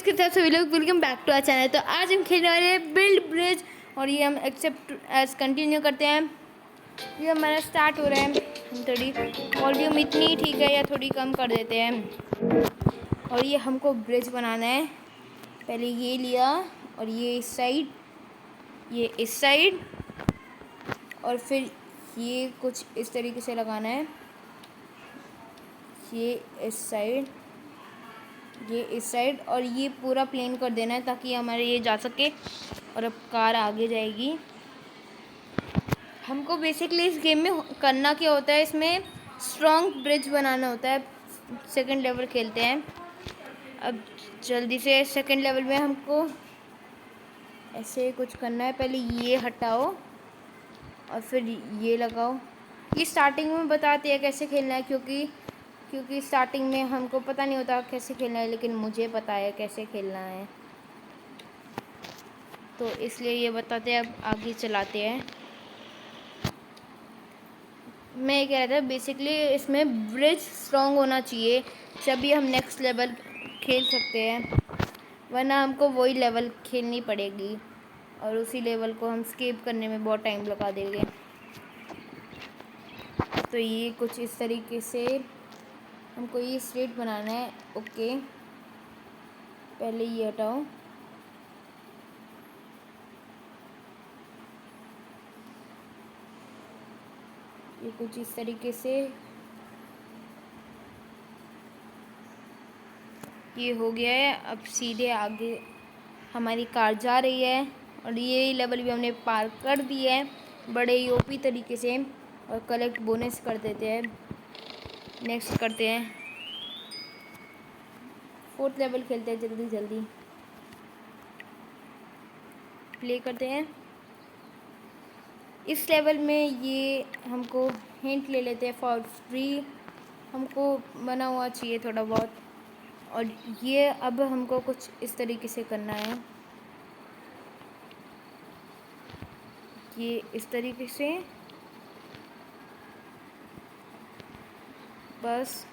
Guys के साथ सभी लोग welcome back to our channel. तो आज हम खेलने वाले हैं बिल्ड ब्रिज और ये हम एक्सेप्ट एज कंटिन्यू करते हैं। ये हमारा स्टार्ट हो रहा है। हम थोड़ी वॉल्यूम इतनी ठीक है या थोड़ी कम कर देते हैं। और ये हमको ब्रिज बनाना है। पहले ये लिया और ये इस साइड, ये इस साइड, और फिर ये कुछ इस तरीके से लगाना है। ये इस साइड, ये इस साइड, और ये पूरा प्लेन कर देना है ताकि हमारे ये जा सके। और अब कार आगे जाएगी। हमको बेसिकली इस गेम में करना क्या होता है, इसमें स्ट्रॉन्ग ब्रिज बनाना होता है। सेकंड लेवल खेलते हैं। अब जल्दी से सेकंड लेवल में हमको ऐसे कुछ करना है। पहले ये हटाओ और फिर ये लगाओ। ये स्टार्टिंग में बताते हैं कैसे खेलना है, क्योंकि स्टार्टिंग में हमको पता नहीं होता कैसे खेलना है, लेकिन मुझे पता है कैसे खेलना है, तो इसलिए ये बताते हैं। अब आगे चलाते हैं। मैं ये कह रहा था बेसिकली इसमें ब्रिज स्ट्रॉन्ग होना चाहिए, तभी हम नेक्स्ट लेवल खेल सकते हैं, वरना हमको वही लेवल खेलनी पड़ेगी और उसी लेवल को हम स्किप करने में बहुत टाइम लगा देंगे। तो ये कुछ इस तरीके से हमको ये स्ट्रेट बनाना है। ओके, पहले ये हटाओ। ये कुछ इस तरीके से ये हो गया है। अब सीधे आगे हमारी कार जा रही है और ये लेवल भी हमने पार कर दिया है बड़े ही ओपी तरीके से। और कलेक्ट बोनस कर देते हैं। नेक्स्ट करते हैं, फोर्थ लेवल खेलते हैं। जल्दी जल्दी प्ले करते हैं। इस लेवल में ये हमको हिंट ले लेते हैं फॉर फ्री, हमको बना हुआ चाहिए थोड़ा बहुत। और ये अब हमको कुछ इस तरीके से करना है। ये इस तरीके से, बस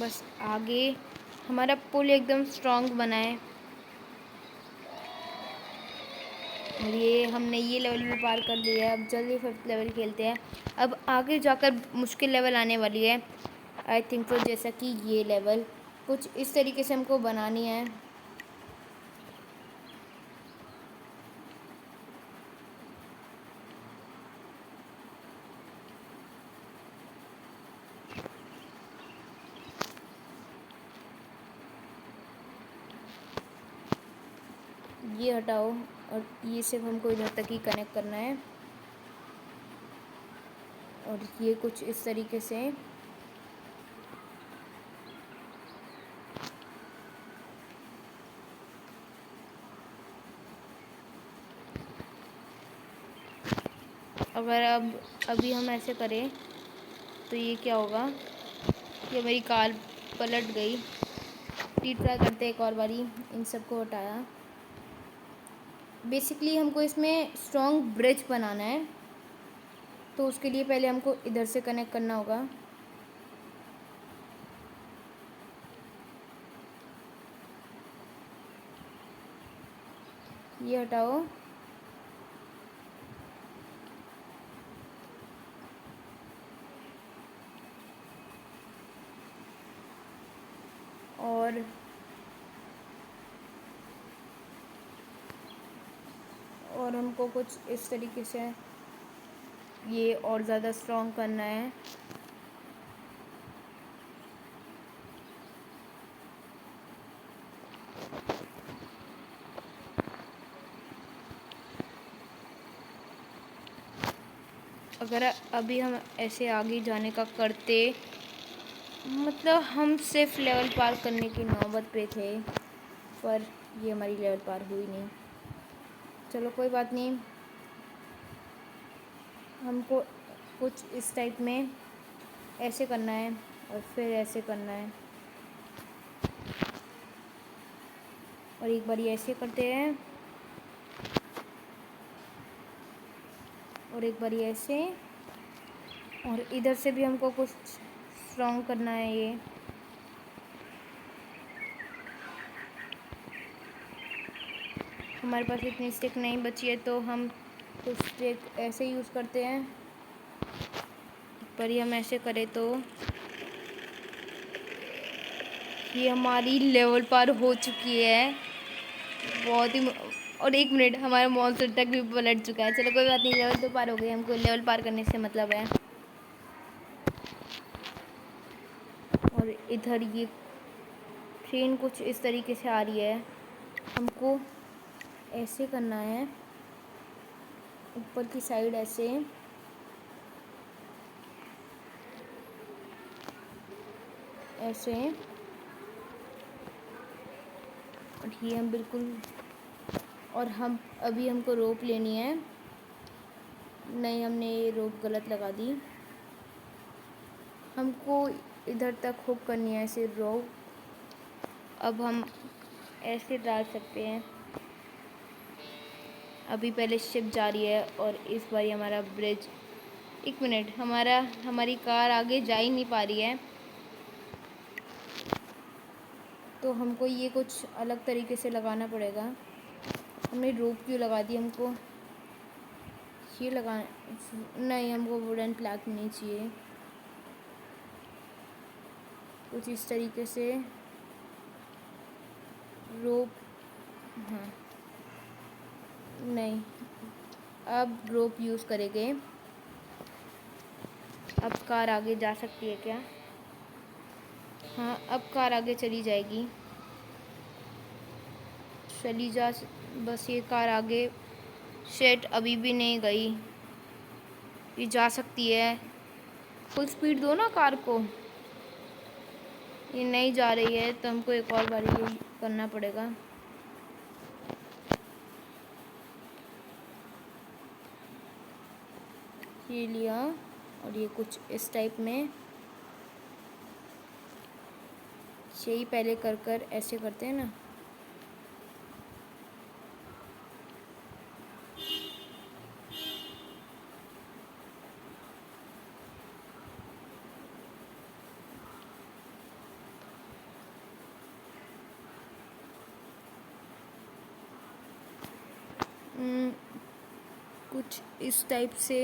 बस आगे हमारा पुल एकदम स्ट्रॉन्ग बना है। और ये हमने ये लेवल भी पार कर लिया है। अब जल्दी फिफ्थ लेवल खेलते हैं। अब आगे जाकर मुश्किल लेवल आने वाली है आई थिंक तो, जैसा कि ये लेवल कुछ इस तरीके से हमको बनानी है। ये हटाओ और ये सिर्फ हमको इधर तक ही कनेक्ट करना है। और ये कुछ इस तरीके से, अगर अभी हम ऐसे करें तो ये क्या होगा, ये मेरी कार पलट गई। ट्राई करते हैं एक और बारी। इन सबको हटाया। बेसिकली हमको इसमें स्ट्रॉन्ग ब्रिज बनाना है, तो उसके लिए पहले हमको इधर से कनेक्ट करना होगा। ये हटाओ और हमको कुछ इस तरीके से ये और ज़्यादा स्ट्रॉन्ग करना है। अगर अभी हम ऐसे आगे जाने का करते, मतलब हम सिर्फ लेवल पार करने की नौबत पे थे, पर ये हमारी लेवल पार हुई नहीं। चलो कोई बात नहीं, हमको कुछ इस टाइप में ऐसे करना है और फिर ऐसे करना है। और एक बार ऐसे करते हैं और एक बार ऐसे, और इधर से भी हमको कुछ स्ट्रॉन्ग करना है ये। हमारे पास इतनी स्टिक नहीं बची है तो हम कुछ स्टिक ऐसे यूज़ करते हैं, पर ये हम ऐसे करें तो ये हमारी लेवल पार हो चुकी है। बहुत ही और 1 मिनट, हमारा मॉन्स्टर तक भी पलट चुका है। चलो कोई बात नहीं, लेवल तो पार हो गई, हमको लेवल पार करने से मतलब है। और इधर ये ट्रेन कुछ इस तरीके से आ रही है, हमको ऐसे करना है, ऊपर की साइड ऐसे, ऐसे, और ये हम बिल्कुल, और हम अभी हमको रोप लेनी है। नहीं, हमने ये रोप गलत लगा दी, हमको इधर तक हुक करनी है ऐसे रोप। अब हम ऐसे डाल सकते हैं। अभी पहले शिप जा रही है और इस बार हमारा ब्रिज, 1 मिनट, हमारी कार आगे जा ही नहीं पा रही है, तो हमको ये कुछ अलग तरीके से लगाना पड़ेगा। हमने रोप क्यों लगा दी, हमको ये लगा, नहीं, हमको वुडन प्लैंक नहीं चाहिए। कुछ इस तरीके से रोप, हाँ, नहीं, अब रोप यूज़ करेंगे। अब कार आगे जा सकती है क्या? हाँ, अब कार आगे चली जाएगी, चली जा, बस ये कार आगे, शेट अभी भी नहीं गई, ये जा सकती है। फुल स्पीड दो ना कार को, ये नहीं जा रही है तो हमको एक और बार ये करना पड़ेगा। ये लिया, और ये कुछ इस टाइप में, यही पहले कर कर ऐसे करते हैं ना। कुछ इस टाइप से,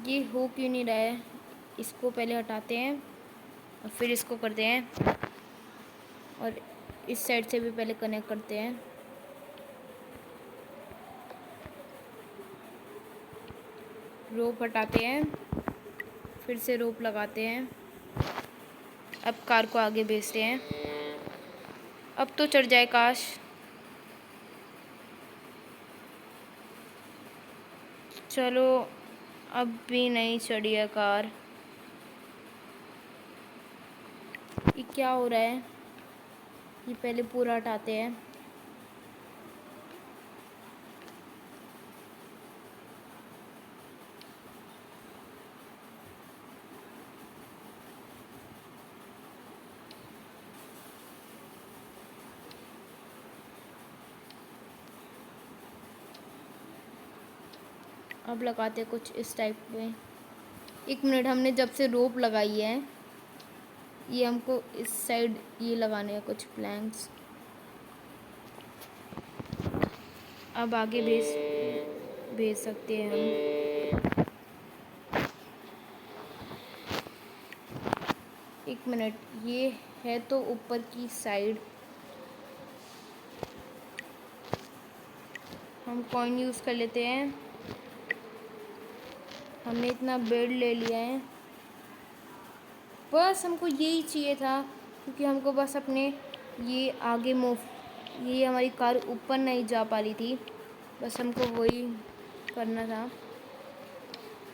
ये हो क्यों नहीं रहा है, इसको पहले हटाते हैं और फिर इसको करते हैं, और इस साइड से भी पहले कनेक्ट करते हैं। रोप हटाते हैं, फिर से रोप लगाते हैं। अब कार को आगे भेजते हैं, अब तो चढ़ जाए काश। चलो, अब भी नहीं चढ़ी है कार, ये क्या हो रहा है, ये पहले पूरा हटाते हैं। अब लगाते हैं कुछ इस टाइप में। 1 मिनट, हमने जब से रोप लगाई है, ये हमको इस साइड ये लगाने हैं कुछ प्लैंक्स। अब आगे भेज सकते हैं हम। 1 मिनट, ये है तो ऊपर की साइड, हम कॉइन यूज़ कर लेते हैं। हमने इतना बेड ले लिया है, बस हमको यही चाहिए था, क्योंकि हमको बस अपने ये आगे मूव, ये हमारी कार ऊपर नहीं जा पा रही थी, बस हमको वही करना था।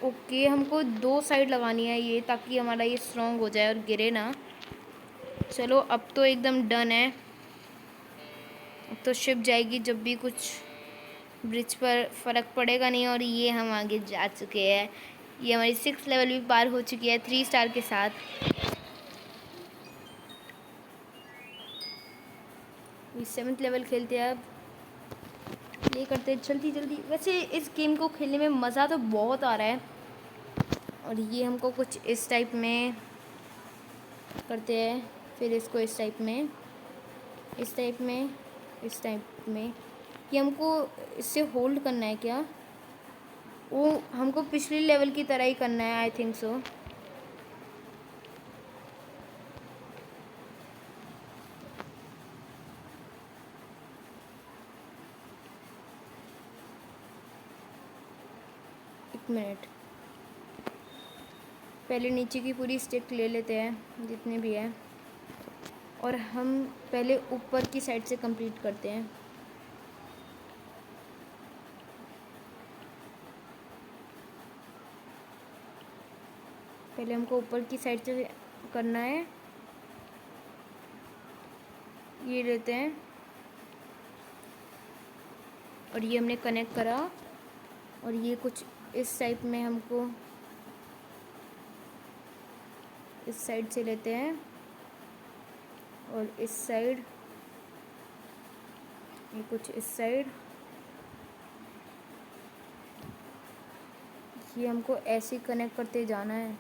ओके, हमको 2 साइड लगानी है ये, ताकि हमारा ये स्ट्रॉन्ग हो जाए और गिरे ना। चलो, अब तो एकदम डन है, अब तो शिप जाएगी जब भी, कुछ ब्रिज पर फ़र्क पड़ेगा नहीं। और ये हम आगे जा चुके हैं, ये हमारी 6th लेवल भी पार हो चुकी है 3 स्टार के साथ। अभी 7th लेवल खेलते हैं। अब ये करते हैं जल्दी जल्दी। वैसे इस गेम को खेलने में मज़ा तो बहुत आ रहा है। और ये हमको कुछ इस टाइप में करते हैं, फिर इसको इस टाइप में, इस टाइप में, इस टाइप में। ये हमको इससे होल्ड करना है क्या? वो हमको पिछले लेवल की तरह ही करना है, आई थिंक सो। एक मिनट, पहले नीचे की पूरी स्टिक ले लेते हैं जितने भी है, और हम पहले ऊपर की साइड से कंप्लीट करते हैं। पहले हमको ऊपर की साइड से करना है। ये लेते हैं और ये हमने कनेक्ट करा, और ये कुछ इस टाइप में हमको इस साइड से लेते हैं, और इस साइड, ये कुछ इस साइड। ये हमको ऐसे कनेक्ट करते जाना है।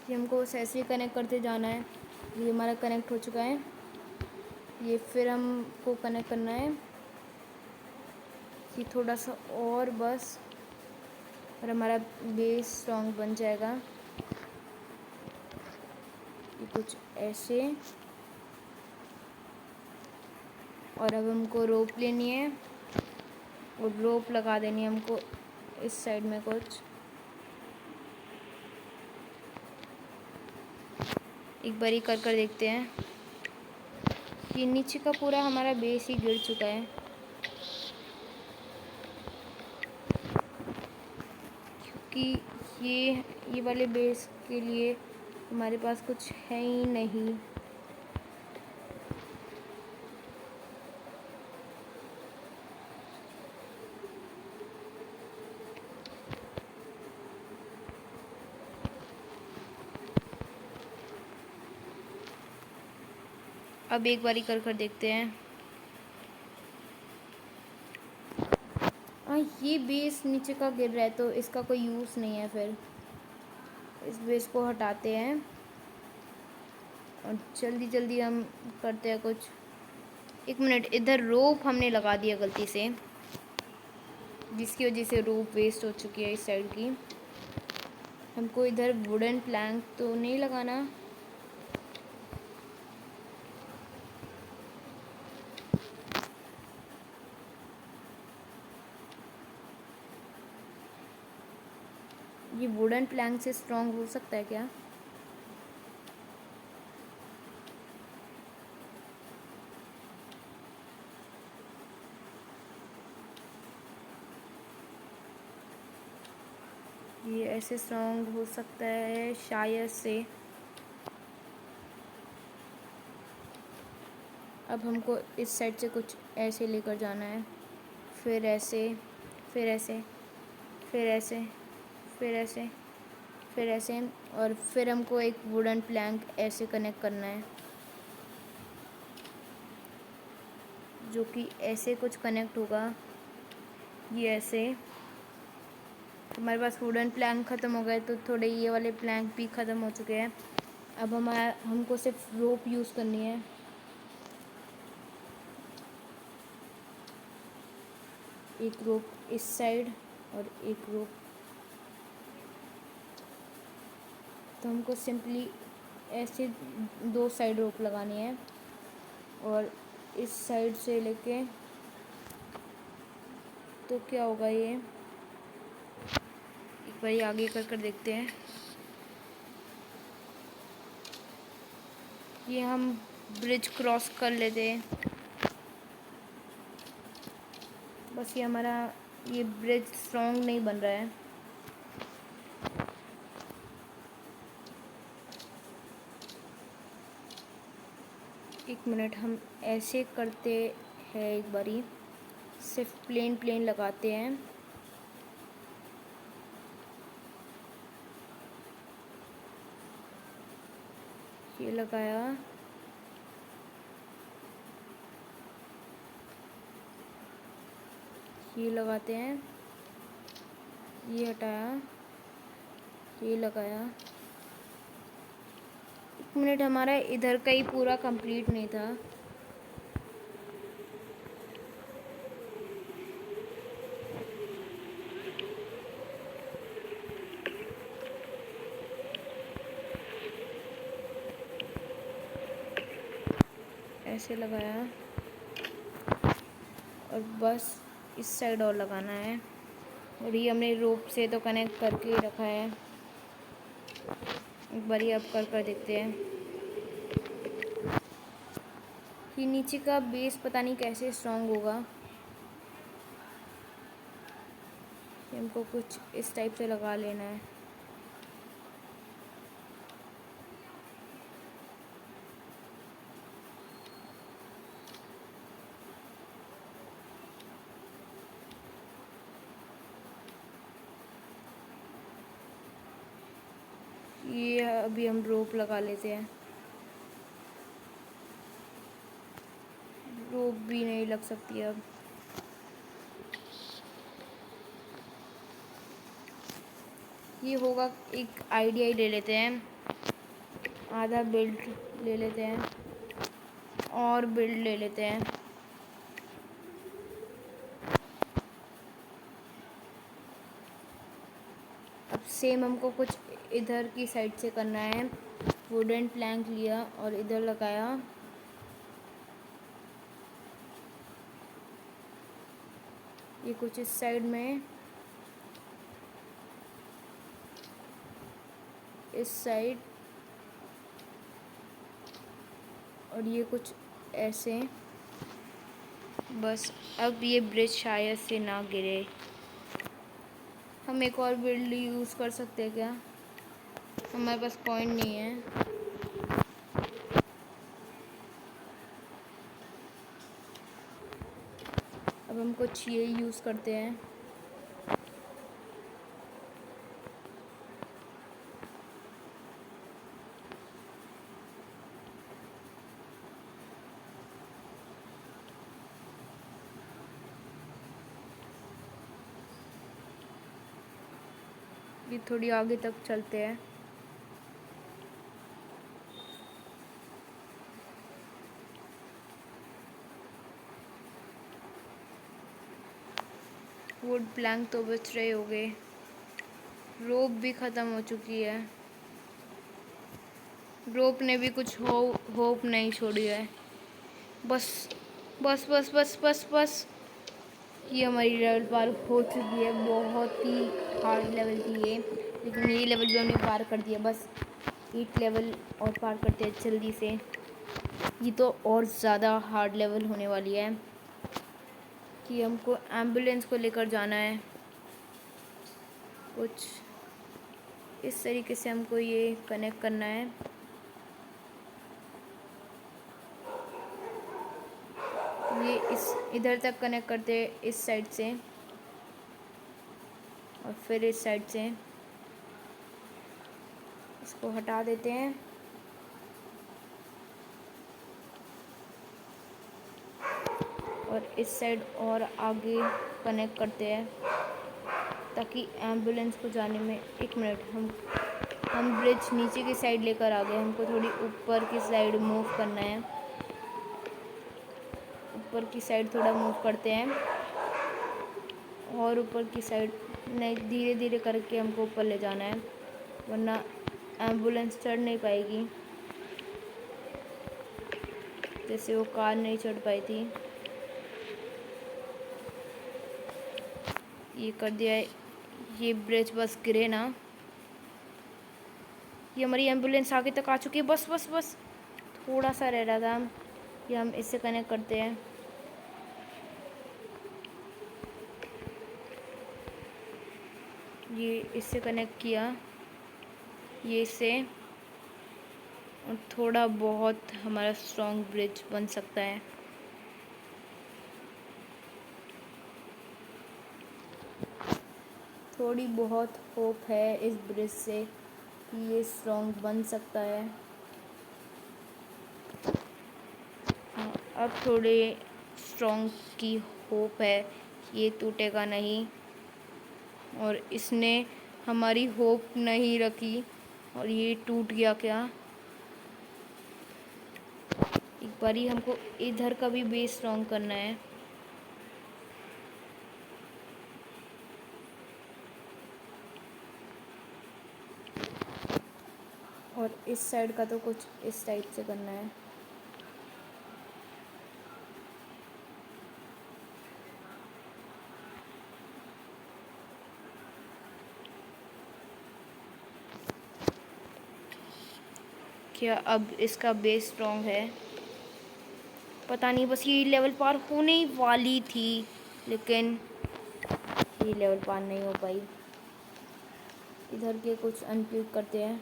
ये हमको ऐसे कनेक्ट करते जाना है। ये हमारा कनेक्ट हो चुका है। ये फिर हमको कनेक्ट करना है, ये थोड़ा सा और बस, और हमारा बेस स्ट्रॉन्ग बन जाएगा। ये कुछ ऐसे, और अब हमको रोप लेनी है और रोप लगा देनी है हमको इस साइड में कुछ। एक बारी कर कर देखते हैं। ये नीचे का पूरा हमारा बेस ही गिर चुका है, क्योंकि ये वाले बेस के लिए हमारे पास कुछ है ही नहीं। अब एक बारी कर कर देखते हैं। ये बेस नीचे का गिर रहा है तो इसका कोई यूज़ नहीं है। फिर इस बेस को हटाते हैं और जल्दी जल्दी हम करते हैं कुछ। एक मिनट, इधर रोप हमने लगा दिया गलती से, जिसकी वजह से रोप वेस्ट हो चुकी है इस साइड की। हमको इधर वुडन प्लैंक तो नहीं लगाना। ये वुडन प्लैंक से स्ट्रॉन्ग हो सकता है क्या? ये ऐसे स्ट्रॉन्ग हो सकता है शायद से। अब हमको इस साइड से कुछ ऐसे लेकर जाना है, फिर ऐसे, फिर ऐसे, फिर ऐसे, फिर ऐसे, फिर ऐसे, और फिर हमको एक वुडन प्लैंक ऐसे कनेक्ट करना है, जो कि ऐसे कुछ कनेक्ट होगा। ये ऐसे। हमारे पास वुडन प्लैंक ख़त्म हो गए तो थोड़े ये वाले प्लैंक भी ख़त्म हो चुके हैं। अब हमको सिर्फ रोप यूज़ करनी है। एक रोप इस साइड और एक रोप, तो हमको सिंपली ऐसे 2 साइड रोप लगानी है, और इस साइड से लेके, तो क्या होगा ये, एक बार आगे कर कर देखते हैं। ये हम ब्रिज क्रॉस कर लेते हैं। बस ये हमारा ये ब्रिज स्ट्रॉन्ग नहीं बन रहा है। एक मिनट, हम ऐसे करते हैं, एक बारी सिर्फ प्लेन प्लेन लगाते हैं। ये लगाया, ये लगाते हैं, ये हटाया, ये लगाया। 1 मिनट, हमारा इधर का ही पूरा कंप्लीट नहीं था। ऐसे लगाया और बस इस साइड और लगाना है। और ये हमने रोप से तो कनेक्ट करके ही रखा है। एक बार ये अब कर देखते हैं। ये नीचे का बेस पता नहीं कैसे स्ट्रॉन्ग होगा। हमको कुछ इस टाइप से लगा लेना है। ये अभी हम रोप लगा लेते हैं। रोप भी नहीं लग सकती अब। ये होगा, एक आइडिया ही ले लेते हैं। आधा बिल्ड ले लेते हैं और बिल्ड ले लेते हैं। अब सेम हमको कुछ इधर की साइड से करना है। वुडन प्लैंक लिया और इधर लगाया। ये कुछ इस साइड में, इस साइड, और ये कुछ ऐसे। बस अब ये ब्रिज शायद से ना गिरे। हम एक और बिल्ड यूज़ कर सकते हैं क्या? हमारे पास कॉइन नहीं है। अब हम कुछ ये यूज़ करते हैं। ये थोड़ी आगे तक चलते हैं। वुड प्लैंक तो बच रहे हो गए। रोप भी ख़त्म हो चुकी है। रोप ने भी कुछ होप नहीं छोड़ी है। बस बस बस बस बस बस, ये हमारी लेवल पार हो चुकी है। बहुत ही हार्ड लेवल थी ये, लेकिन ये लेवल भी हमने पार कर दिया। बस 8 लेवल और पार करते हैं जल्दी से। ये तो और ज़्यादा हार्ड लेवल होने वाली है कि हमको एम्बुलेंस को लेकर जाना है। कुछ इस तरीके से हमको ये कनेक्ट करना है। ये इस इधर तक कनेक्ट करते हैं, इस साइड से, और फिर इस साइड से इसको हटा देते हैं। और इस साइड और आगे कनेक्ट करते हैं ताकि एम्बुलेंस को जाने में। 1 मिनट, हम ब्रिज नीचे की साइड लेकर आ गए। हमको थोड़ी ऊपर की साइड मूव करना है। ऊपर की साइड थोड़ा मूव करते हैं, और ऊपर की साइड नहीं, धीरे धीरे करके हमको ऊपर ले जाना है, वरना एम्बुलेंस चढ़ नहीं पाएगी। जैसे वो कार नहीं चढ़ पाई थी। ये कर दिया है। ये ब्रिज बस गिरे ना। ये हमारी एम्बुलेंस आगे तक आ चुकी है। बस बस बस, थोड़ा सा रह रहा था। ये हम इससे कनेक्ट करते हैं। ये इससे कनेक्ट किया, ये इससे, और थोड़ा बहुत हमारा स्ट्रॉन्ग ब्रिज बन सकता है। थोड़ी बहुत होप है इस ब्रिज से कि ये स्ट्रॉन्ग बन सकता है। अब थोड़े स्ट्रॉन्ग की होप है, ये टूटेगा नहीं। और इसने हमारी होप नहीं रखी और ये टूट गया। क्या एक बारी हमको इधर का भी बेस स्ट्रॉन्ग करना है। और इस साइड का तो कुछ इस टाइप से करना है। क्या अब इसका बेस स्ट्रॉन्ग है? पता नहीं, बस ये लेवल पार होने ही वाली थी लेकिन ये लेवल पार नहीं हो पाई। इधर के कुछ अनप्लिक करते हैं।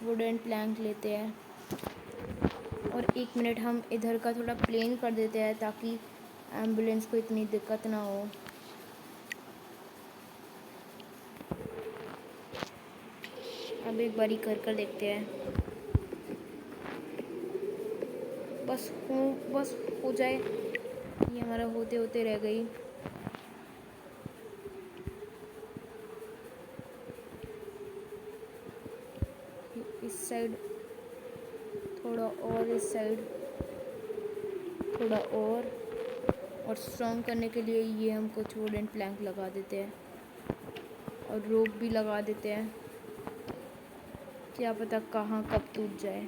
वुडन प्लैंक लेते हैं और 1 मिनट हम इधर का थोड़ा प्लेन कर देते हैं ताकि एम्बुलेंस को इतनी दिक्कत ना हो। अब एक बारी कर देखते हैं। बस हो जाए। ये हमारा होते होते रह गई। इस साइड थोड़ा और, इस साइड थोड़ा और स्ट्रॉन्ग करने के लिए ये हम कुछ वुडन प्लैंक लगा देते हैं और रोप भी लगा देते हैं। क्या पता कहाँ कब टूट जाए।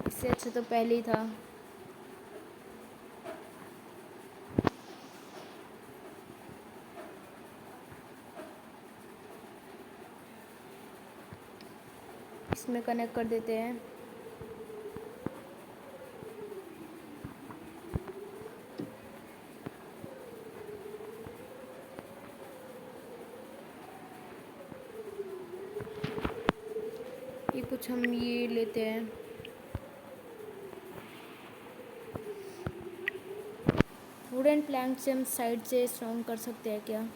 इससे अच्छा तो पहले ही था। इसमें कनेक्ट कर देते हैं। ये कुछ हम ये लेते हैं। वुडन प्लैंक से हम साइड से स्ट्रॉन्ग कर सकते हैं क्या?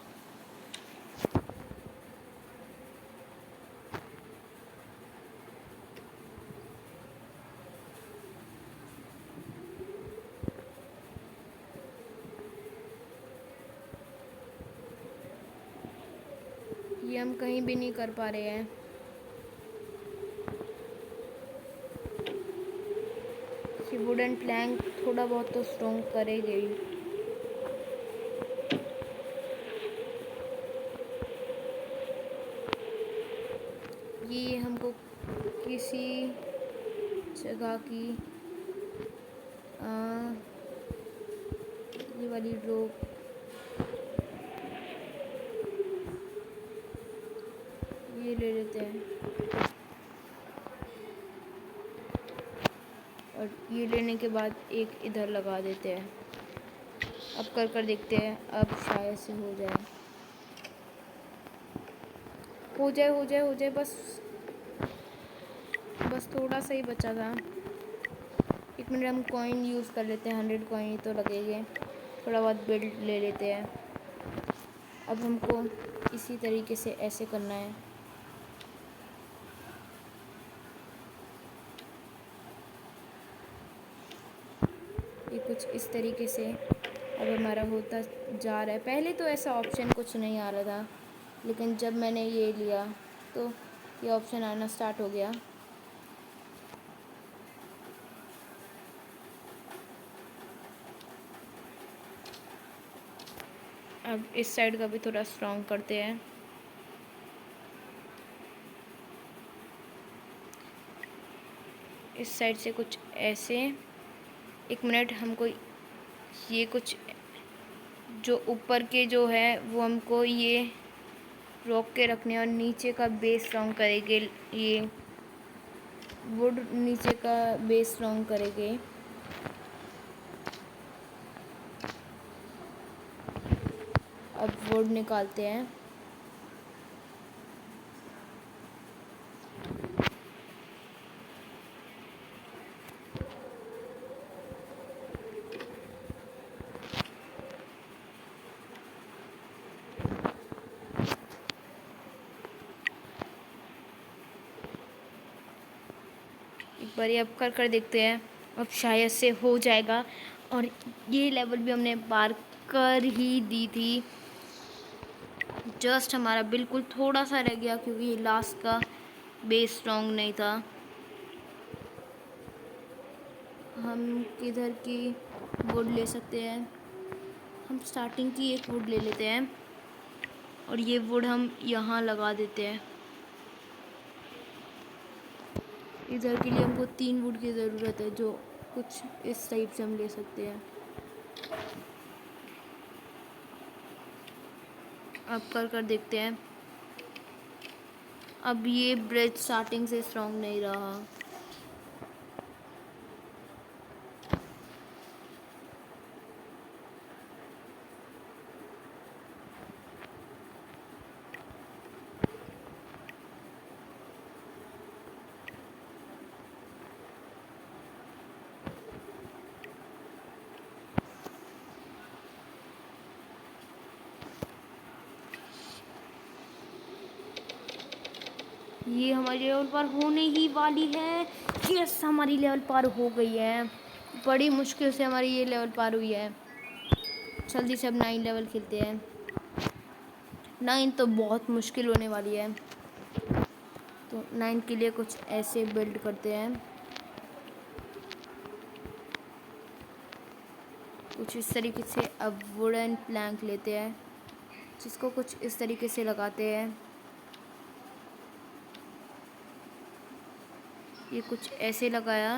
ये हम कहीं भी नहीं कर पा रहे हैं। ये वुडन प्लैंक थोड़ा बहुत तो स्ट्रॉन्ग करेगा ही। ये हमको किसी जगह की ये वाली रोप ये ले लेते हैं और ये लेने के बाद एक इधर लगा देते हैं। अब कर देखते हैं, अब शायद से हो जाए। हो जाए बस थोड़ा सा ही बचा था। 1 मिनट हम कॉइन यूज़ कर लेते हैं। 100 कॉइन तो लगेंगे। थोड़ा बहुत बिल्ड ले लेते हैं। अब हमको इसी तरीके से ऐसे करना है। ये कुछ इस तरीके से अब हमारा होता जा रहा है। पहले तो ऐसा ऑप्शन कुछ नहीं आ रहा था लेकिन जब मैंने ये लिया तो ये ऑप्शन आना स्टार्ट हो गया। अब इस साइड का भी थोड़ा स्ट्रॉन्ग करते हैं। इस साइड से कुछ ऐसे। 1 मिनट हमको ये कुछ जो ऊपर के जो है वो हमको ये रोक के रखने और नीचे का बेस स्ट्रॉन्ग करेंगे। ये वुड नीचे का बेस स्ट्रॉन्ग करेंगे। अब वुड निकालते हैं। बारी अब कर देखते हैं, अब शायद से हो जाएगा। और ये लेवल भी हमने पार कर ही दी थी। जस्ट हमारा बिल्कुल थोड़ा सा रह गया क्योंकि लास्ट का बेस स्ट्रॉन्ग नहीं था। हम किधर की वुड ले सकते हैं? हम स्टार्टिंग की एक वुड ले लेते हैं और ये वुड हम यहाँ लगा देते हैं। इधर के लिए हमको 3 वुड की ज़रूरत है, जो कुछ इस टाइप से हम ले सकते हैं। अब कर देखते हैं। अब ये ब्रिज स्टार्टिंग से स्ट्रॉन्ग नहीं रहा। ये हमारी लेवल पार होने ही वाली है। यस, हमारी लेवल पार हो गई है। बड़ी मुश्किल से हमारी ये लेवल पार हुई है। जल्दी से अब 9 लेवल खेलते हैं। 9 तो बहुत मुश्किल होने वाली है, तो 9 के लिए कुछ ऐसे बिल्ड करते हैं। कुछ इस तरीके से अब वुडन प्लैंक लेते हैं, जिसको कुछ इस तरीके से लगाते हैं। ये कुछ ऐसे लगाया।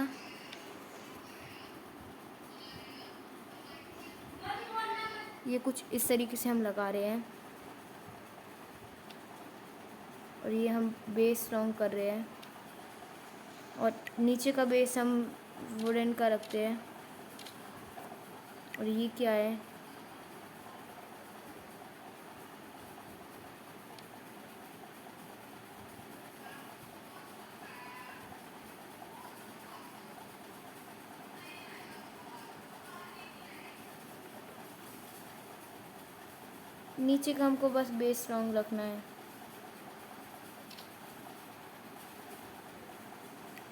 ये कुछ इस तरीके से हम लगा रहे हैं और ये हम बेस स्ट्रॉन्ग कर रहे हैं। और नीचे का बेस हम वुडन का रखते हैं। और ये क्या है? नीचे का हमको बस बेस स्ट्रॉन्ग रखना है।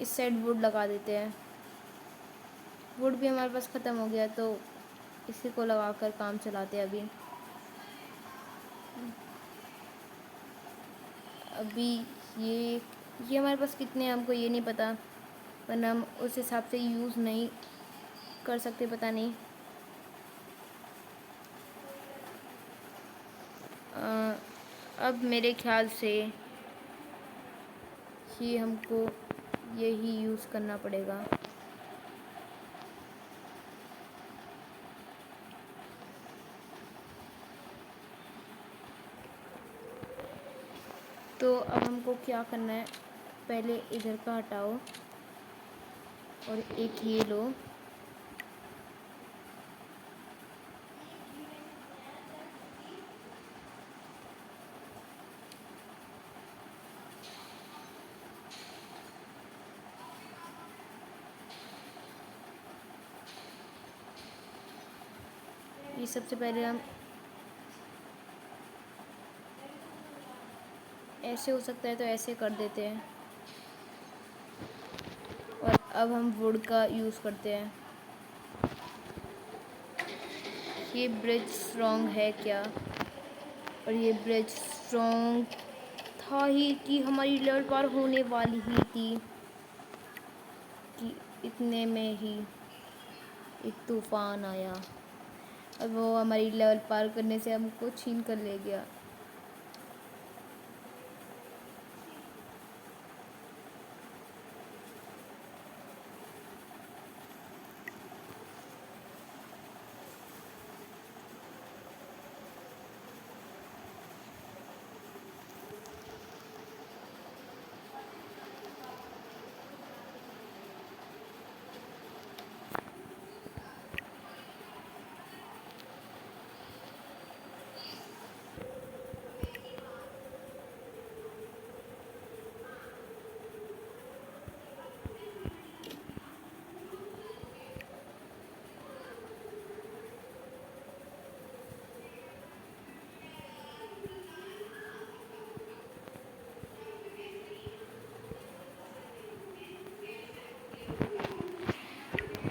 इस साइड वुड लगा देते हैं। वुड भी हमारे पास ख़त्म हो गया, तो इसी को लगाकर काम चलाते हैं अभी ये हमारे पास कितने हैं हमको ये नहीं पता, वरना हम उस हिसाब से यूज़ नहीं कर सकते, पता नहीं। अब मेरे ख्याल से ही हमको यही यूज़ करना पड़ेगा। तो अब हमको क्या करना है, पहले इधर का हटाओ और एक ये लो। ये सबसे पहले हम ऐसे हो सकता है तो ऐसे कर देते हैं। और अब हम वुड का यूज़ करते हैं। ये ब्रिज स्ट्रॉन्ग है क्या? और ये ब्रिज स्ट्रॉन्ग था ही कि हमारी लेवल पार होने वाली ही थी कि इतने में ही एक तूफ़ान आया और वो हमारी लेवल पार करने से हमको छीन कर ले गया।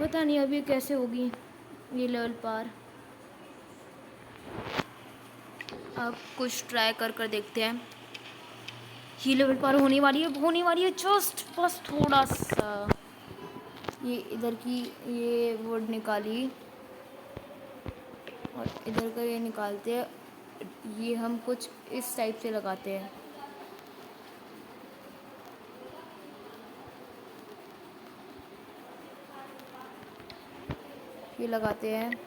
पता नहीं अभी कैसे होगी ये लेवल पार। अब कुछ ट्राई कर देखते हैं। ये लेवल पार होने वाली है जस्ट बस थोड़ा सा। ये इधर की ये वर्ड निकाली और इधर का ये निकालते हैं। ये हम कुछ इस टाइप से लगाते हैं। ये लगाते हैं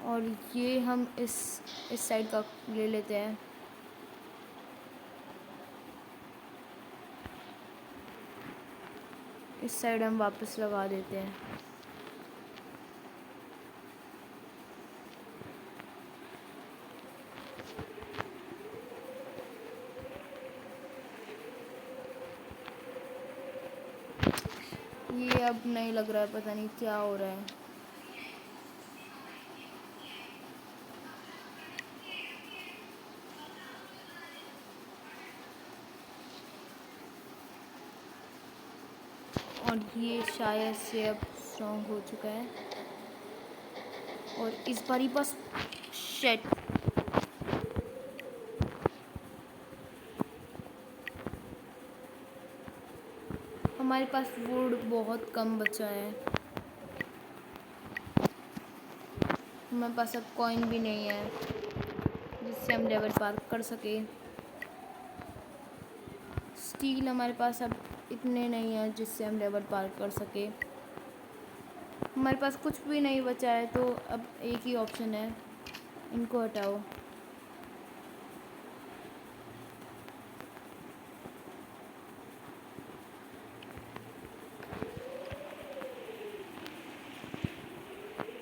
और ये हम इस साइड का ले लेते हैं। इस साइड हम वापस लगा देते हैं। ये अब नहीं लग रहा है, पता नहीं क्या हो रहा है। और ये शायद से अब स्ट्रॉन्ग हो चुका है और इस बारी बस शेट। हमारे पास वुड बहुत कम बचा है। हमारे पास अब कॉइन भी नहीं है जिससे हम लेवल पार कर सके। स्टील हमारे पास अब इतने नहीं है जिससे हम लेवल पार कर सके। हमारे पास कुछ भी नहीं बचा है तो अब एक ही ऑप्शन है, इनको हटाओ।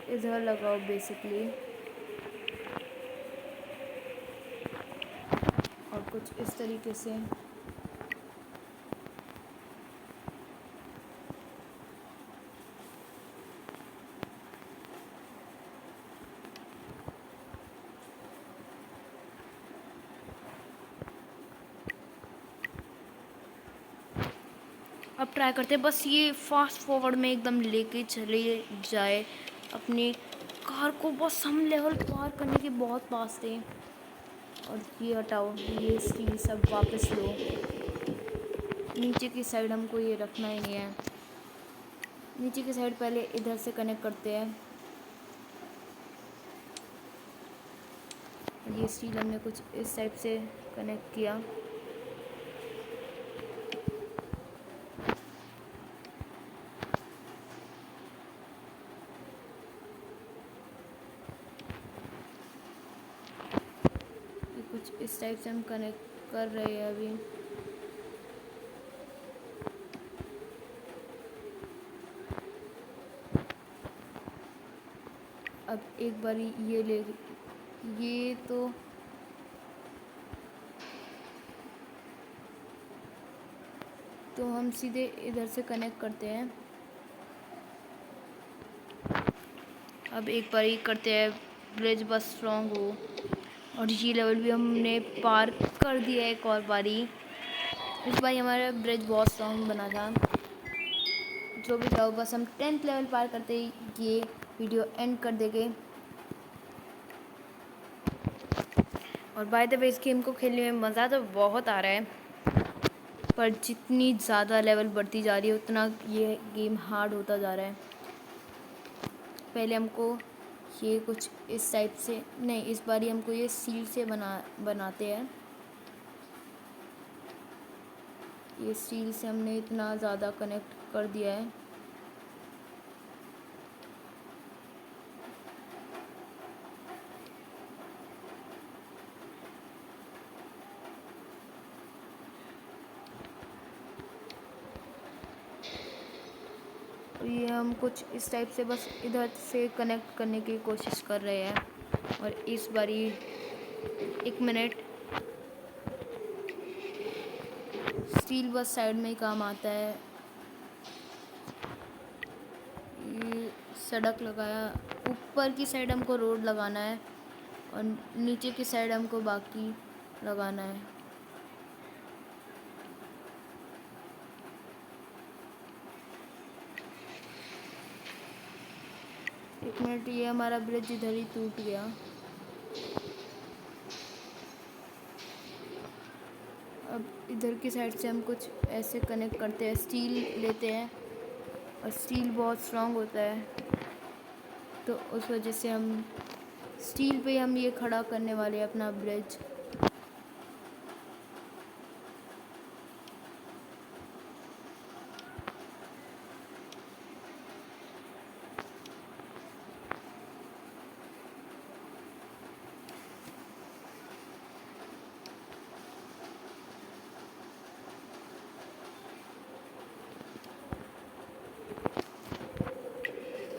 इधर लगाओ बेसिकली और कुछ इस तरीके से। अब ट्राई करते हैं बस ये फास्ट फॉरवर्ड में एकदम लेके चले जाए अपनी कार को। बस हम लेवल पार करने के बहुत पास थे। और ये हटाओ, ये स्टील सब वापस लो। नीचे की साइड हमको ये रखना ही नहीं है। नीचे की साइड पहले इधर से कनेक्ट करते हैं। ये स्टील हमने कुछ इस टाइप से कनेक्ट किया। ये कुछ इस टाइप से हम कनेक्ट कर रहे हैं अभी। अब एक बार ये ले, ये तो हम सीधे इधर से कनेक्ट करते हैं। अब एक बार ही करते हैं, ब्रिज बस स्ट्रॉन्ग हो। और ये लेवल भी हमने पार कर दिया एक और बारी। इस बार हमारा ब्रिज बहुत स्ट्रॉन्ग बना था। जो भी था बस हम 10th लेवल पार करते ही ये वीडियो एंड कर देंगे। और बाय द वे इस गेम को खेलने में मज़ा तो बहुत आ रहा है, पर जितनी ज़्यादा लेवल बढ़ती जा रही है उतना ये गेम हार्ड होता जा रहा है। पहले हमको ये कुछ इस टाइप से नहीं, इस बार ही हमको ये सील से बनाते हैं। ये स्टील से हमने इतना ज़्यादा कनेक्ट कर दिया है। ये हम कुछ इस टाइप से बस इधर से कनेक्ट करने की कोशिश कर रहे हैं। और इस बारी 1 मिनट, स्टील बस साइड में ही काम आता है। ये सड़क लगाया, ऊपर की साइड हमको रोड लगाना है और नीचे की साइड हमको बाकी लगाना है। एक मिनट, ये हमारा ब्रिज इधर ही टूट गया। अब इधर की साइड से हम कुछ ऐसे कनेक्ट करते हैं, स्टील लेते हैं और स्टील बहुत स्ट्रांग होता है, तो उस वजह से हम स्टील पे हम ये खड़ा करने वाले हैं अपना ब्रिज।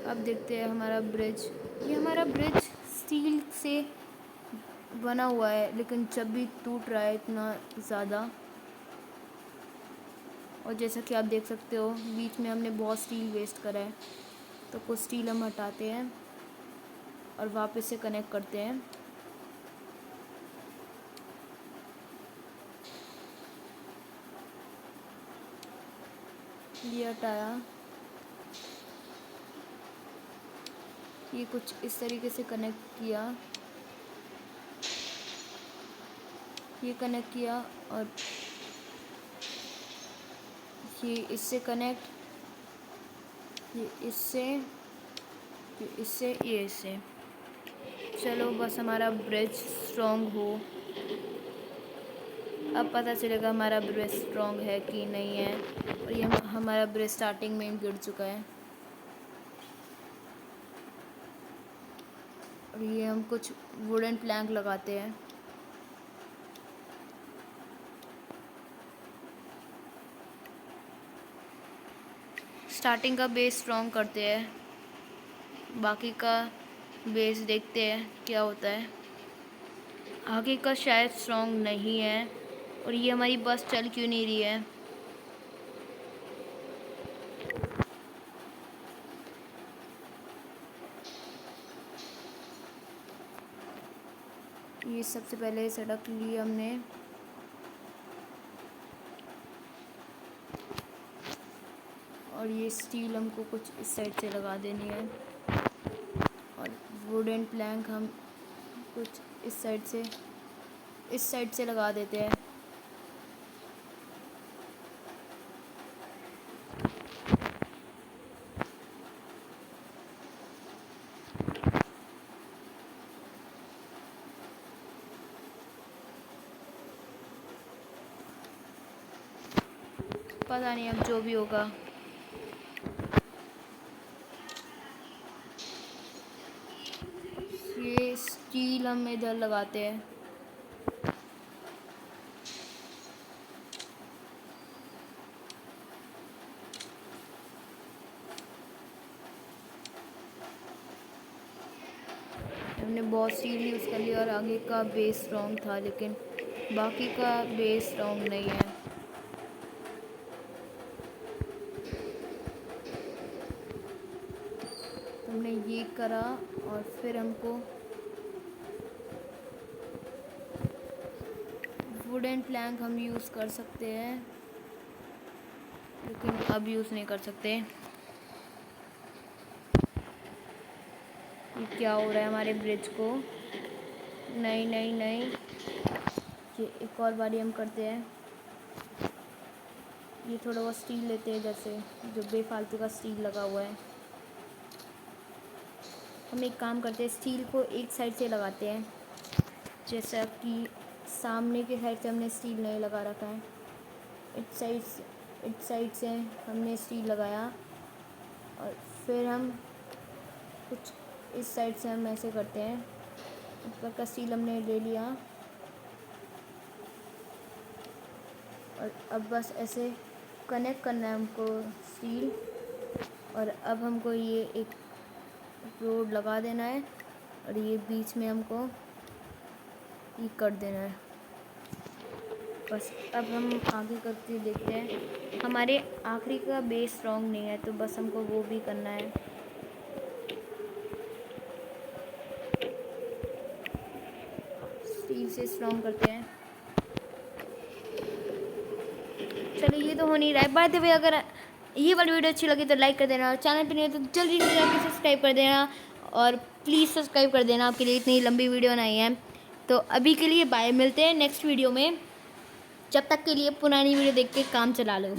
अब देखते हैं हमारा ब्रिज। ये हमारा ब्रिज स्टील से बना हुआ है, लेकिन जब भी टूट रहा है इतना ज़्यादा। और जैसा कि आप देख सकते हो बीच में हमने बहुत स्टील वेस्ट करा है, तो कुछ स्टील हम हटाते हैं और वापस से कनेक्ट करते हैं। ये हटाया, ये कुछ इस तरीके से कनेक्ट किया, ये कनेक्ट किया और ये इससे कनेक्ट, ये इससे, ये इससे, ये इससे। चलो बस हमारा ब्रिज स्ट्रॉन्ग हो। अब पता चलेगा हमारा ब्रिज स्ट्रॉन्ग है कि नहीं है। और ये हमारा ब्रिज स्टार्टिंग में गिर चुका है। और ये हम कुछ वुडन प्लैंक लगाते हैं। स्टार्टिंग का बेस स्ट्रॉन्ग करते हैं, बाकी का बेस देखते हैं क्या होता है। आगे का शायद स्ट्रॉन्ग नहीं है। और ये हमारी बस चल क्यों नहीं रही है? ये सबसे पहले सड़क ली हमने, और ये स्टील हमको कुछ इस साइड से लगा देनी है, और वुडन प्लैंक हम कुछ इस साइड से लगा देते हैं। पता नहीं अब जो भी होगा। ये स्टील हम इधर लगाते हैं। हमने बहुत स्टील यूज़ कर लिया और आगे का बेस स्ट्रॉन्ग था, लेकिन बाकी का बेस स्ट्रॉन्ग नहीं है। हमने ये करा और फिर हमको वुडन प्लैंक हम यूज़ कर सकते हैं, लेकिन अब यूज़ नहीं कर सकते। ये क्या हो रहा है हमारे ब्रिज को? नहीं नहीं नहीं, ये एक और बारी हम करते हैं। ये थोड़ा बहुत स्टील लेते हैं इधर से, जो बेफालतू का स्टील लगा हुआ है। हम एक काम करते हैं, स्टील को एक साइड से लगाते हैं, जैसा कि सामने के साइड से हमने स्टील नहीं लगा रखा है। इस साइड से हमने स्टील लगाया, और फिर हम कुछ इस साइड से हम ऐसे करते हैं। ऊपर का स्टील हमने ले लिया, और अब बस ऐसे कनेक्ट करना है हमको स्टील। और अब हमको ये एक रोड लगा देना है, और ये बीच में हमको ये कर देना है। बस अब हम आगे करके देखते हैं। हमारे आखिरी का बेस स्ट्रॉन्ग नहीं है, तो बस हमको वो भी करना है। स्टील से स्ट्रॉन्ग करते हैं। चलो ये तो हो नहीं रहा है। बाय द वे अगर ये वाली वीडियो अच्छी लगी तो लाइक कर देना और चैनल पे नहीं हो तो जल्दी से जाके सब्सक्राइब कर देना और प्लीज़ सब्सक्राइब कर देना, आपके लिए इतनी लंबी वीडियो बनाई है। तो अभी के लिए बाय, मिलते हैं नेक्स्ट वीडियो में। जब तक के लिए पुरानी वीडियो देख के काम चला लो।